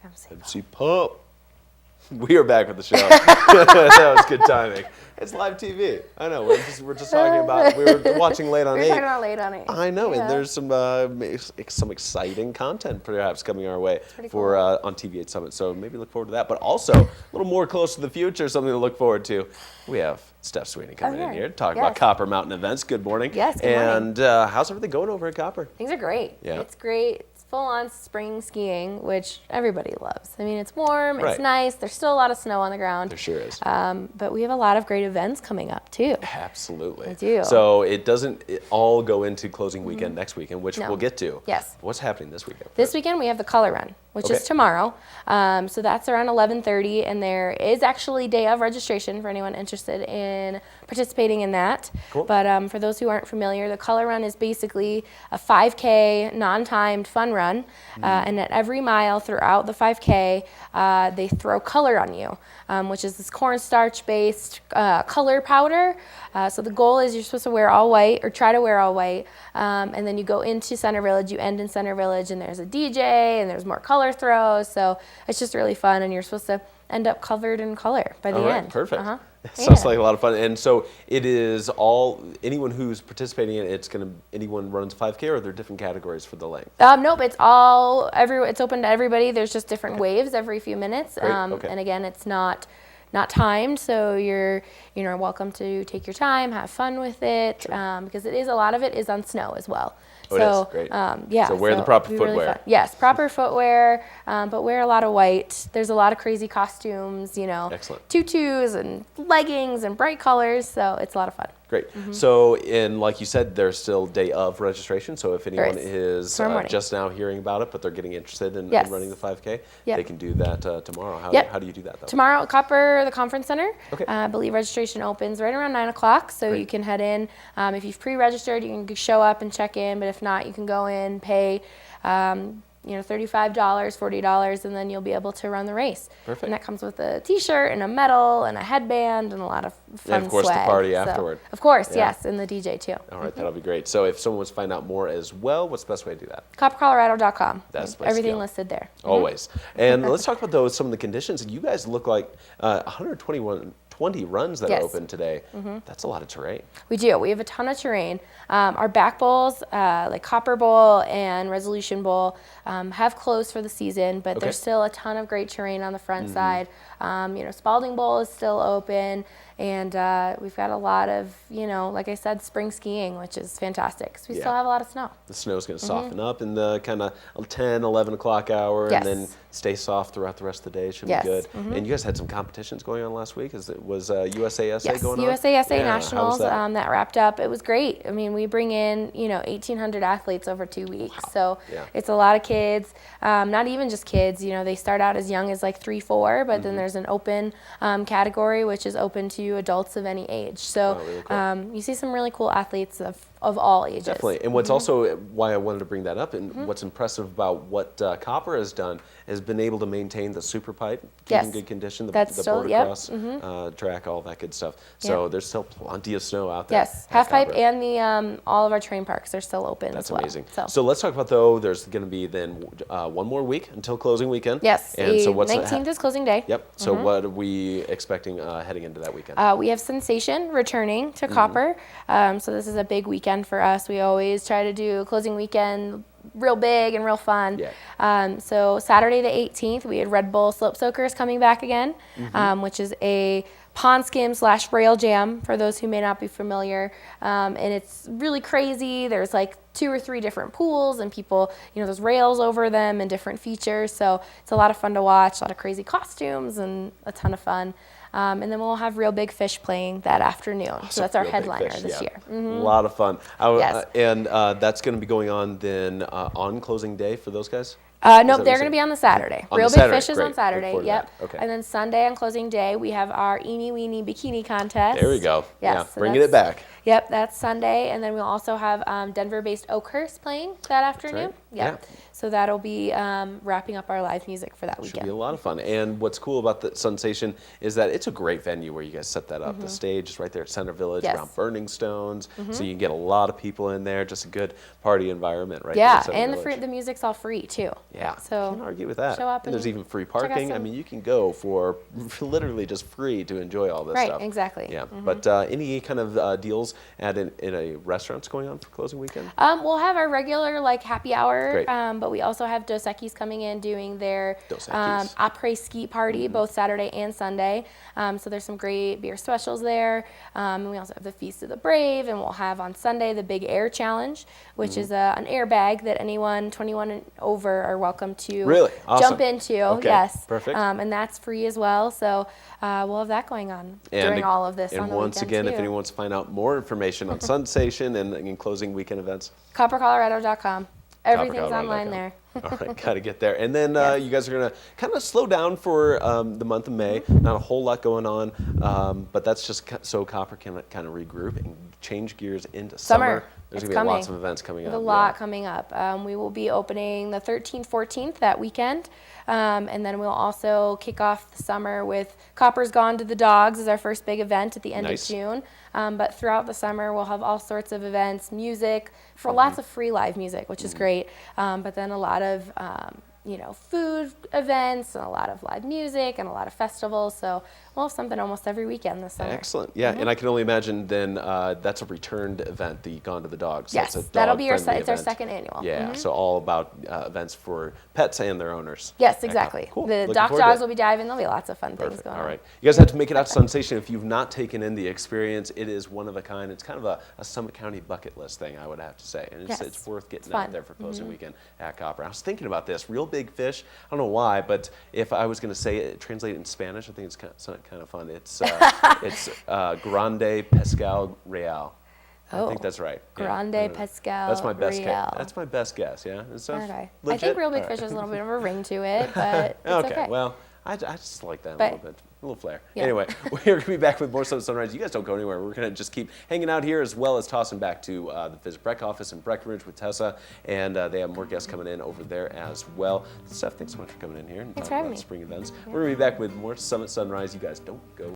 MC Pop. We are back with the show. That was good timing. It's live TV. I know. We're just talking about. We were watching Late on 8. We're talking about Late on 8. I know, Yeah. and there's some exciting content perhaps coming our way for on TV8 Summit. So maybe look forward to that. But also a little more close to the future, something to look forward to. We have Steph Sweeney coming in here to talk about Copper Mountain events. Good morning. Yes. Good morning. And how's everything going over at Copper? Things are great. Yeah. It's great. Full-on spring skiing, which everybody loves. I mean, it's warm, Right. it's nice. There's still a lot of snow on the ground. There sure is. But we have a lot of great events coming up, too. Absolutely. I do. So it doesn't all go into closing weekend next weekend, which we'll get to. Yes. What's happening this weekend? This weekend, we have the Color Run, which is tomorrow. So that's around 11:30, and there is actually day of registration for anyone interested in participating in that. Cool. But for those who aren't familiar, the Color Run is basically a 5K non-timed fun run, and at every mile throughout the 5K, they throw color on you, which is this cornstarch-based color powder. So the goal is you're supposed to wear all white, or try to wear all white, and then you go into Center Village, you end in Center Village, and there's a DJ, and there's more color throws, so it's just really fun, and you're supposed to end up covered in color by the All right, end. perfect. Uh-huh. Sounds like a lot of fun. And so it is anyone who's participating in it, anyone runs 5K, or are there different categories for the length? Nope, it's open to everybody. There's just different waves every few minutes. Great, And again, it's not timed, so you're welcome to take your time, have fun with it, because a lot of it is on snow as well. Oh, so, it is. Great. Yeah. So wear the proper it'll be really footwear. fun. Yes, proper footwear, but wear a lot of white. There's a lot of crazy costumes, Excellent. tutus and leggings and bright colors, so it's a lot of fun. Great. So, like you said, there's still day of registration. So if anyone is just now hearing about it, but they're getting interested in running the 5K, they can do that tomorrow. How do you do that, though? Tomorrow at Copper, the conference center. Okay. I believe registration opens right around 9 o'clock, so you can head in. If you've pre-registered, you can show up and check in, but if not, you can go in, pay $35, $40, and then you'll be able to run the race. Perfect. And that comes with a T-shirt and a medal and a headband and a lot of fun And of course, swag. the party afterward. Of course, yes, and the DJ too. All right, that'll be great. So if someone wants to find out more as well, what's the best way to do that? CopperColorado.com. That's the place to everything go. listed there. Always. And let's talk about some of the conditions. And you guys look like 120 runs that are open today. That's a lot of terrain. We do. We have a ton of terrain. Our back bowls, like Copper Bowl and Resolution Bowl, have closed for the season, but there's still a ton of great terrain on the front side. Spalding Bowl is still open, and we've got a lot of, like I said, spring skiing, which is fantastic because we still have a lot of snow. The snow's going to soften up in the kind of 10, 11 o'clock hour, and then stay soft throughout the rest of the day. It should be good. And you guys had some competitions going on last week. Was USASA going on? USASA Nationals that wrapped up. It was great. I mean, we bring in 1,800 athletes over 2 weeks, so it's a lot of kids. Not even just kids. They start out as young as like 3, 4, but then there's an open category which is open to adults of any age. So really cool. you see some really cool athletes of all ages. Definitely. And what's also why I wanted to bring that up, and what's impressive about what Copper has done, has been able to maintain the super pipe, keep in good condition, the border track, all that good stuff. So there's still plenty of snow out there. Yes, half pipe and the all of our terrain parks are still open. That's as well. amazing. So let's talk about, though, there's going to be then one more week until closing weekend. Yes, and so what's 19th is closing day. Yep. So what are we expecting heading into that weekend? We have Sensation returning to Copper. So this is a big weekend for us. We always try to do closing weekend real big and real fun. So Saturday the 18th, we had Red Bull Slope Soakers coming back again, which is a pond skim / rail jam for those who may not be familiar. And it's really crazy. There's like 2 or 3 different pools and people, there's rails over them and different features. So it's a lot of fun to watch, a lot of crazy costumes and a ton of fun. And then we'll have Real Big Fish playing that afternoon. So that's our headliner this year. A lot of fun. And that's going to be going on then on closing day for those guys? No, they're going to be on the Saturday. Real Big Fish is on Saturday. Yep. Okay. And then Sunday on closing day, we have our Eeny Weeny Bikini Contest. There we go. Yes, so bringing it back. Yep, that's Sunday. And then we'll also have Denver-based Oakhurst playing that afternoon. Right. Yep. So that'll be wrapping up our live music for that Should weekend. be a lot of fun. And what's cool about the Sensation is that it's a great venue where you guys set that up. The stage is right there at Center Village Yes. around Burning Stones. So you can get a lot of people in there. Just a good party environment right there Yeah, at Center and Village. the music's all free too. Yeah, So can't argue with that. show up and there's and even free check out parking. I some- mean, you can go for literally just free to enjoy all this Right, stuff. exactly. Yeah, but any kind of deals at in a restaurants going on for closing weekend? We'll have our regular like happy hour, Great. but we also have Dos Equis coming in doing their Dos Equis. après ski party both Saturday and Sunday. So there's some great beer specials there. And we also have the Feast of the Brave, and we'll have on Sunday the Big Air Challenge, which is an air bag that anyone 21 and over are welcome to Really? Awesome. jump into. Okay, Yes, perfect. And that's free as well. So we'll have that going on during all of this. And on the once weekend, again, if too. anyone wants to find out more information on Sensation and in closing weekend events, CopperColorado.com. Everything's CopperColorado.com. online there. All right, got to get there. And then Yes. you guys are going to kind of slow down for the month of May. Not a whole lot going on, but that's just so Copper can kind of regroup and change gears into summer. There's It's going to be lots coming. of events coming up. There's a lot coming up. We will be opening the 13th, 14th that weekend. And then we'll also kick off the summer with Copper's Gone to the Dogs is our first big event at the end Nice. of June. But throughout the summer, we'll have all sorts of events, music, for Mm-hmm. lots of free live music, which is great. But then a lot of food events and a lot of live music and a lot of festivals. So we'll have something almost every weekend this summer. Excellent. Yeah, and I can only imagine then that's a returned event, the Gone to the Dogs. So Yes, it's a that'll be dog-friendly it's our event. second annual. Yeah, so all about events for pets and their owners. Yes, Okay, exactly. Cool. The Looking dock forward to dogs it. will be diving. There'll be lots of fun things Perfect. going All on. right. You guys have to make it out to Sensation. If you've not taken in the experience, it is one of a kind. It's kind of a Summit County bucket list thing, I would have to say. And it's, Yes. it's worth getting It's out fun. there for closing weekend at Copper. I was thinking about this. Real big fish. I don't know why, but if I was going to say it, translate it in Spanish, I think it's kind of fun. It's Grande Pescal Real. I think that's right. Yeah, Grande I don't know. Pescal That's my best Real. guess. That's my best guess. Yeah. It sounds Okay. I legit? think Real Big All Fish right. has a little bit of a ring to it, but it's okay. Well, I just like that But- a little bit. A little flair. Yeah. Anyway, we're going to be back with more Summit Sunrise. You guys don't go anywhere. We're going to just keep hanging out here as well as tossing back to the Visit Breck office in Breckenridge with Tessa. And they have more guests coming in over there as well. Steph, thanks so much for coming in here and Thanks talking for having about me. spring events. We're going to be back with more Summit Sunrise. You guys don't go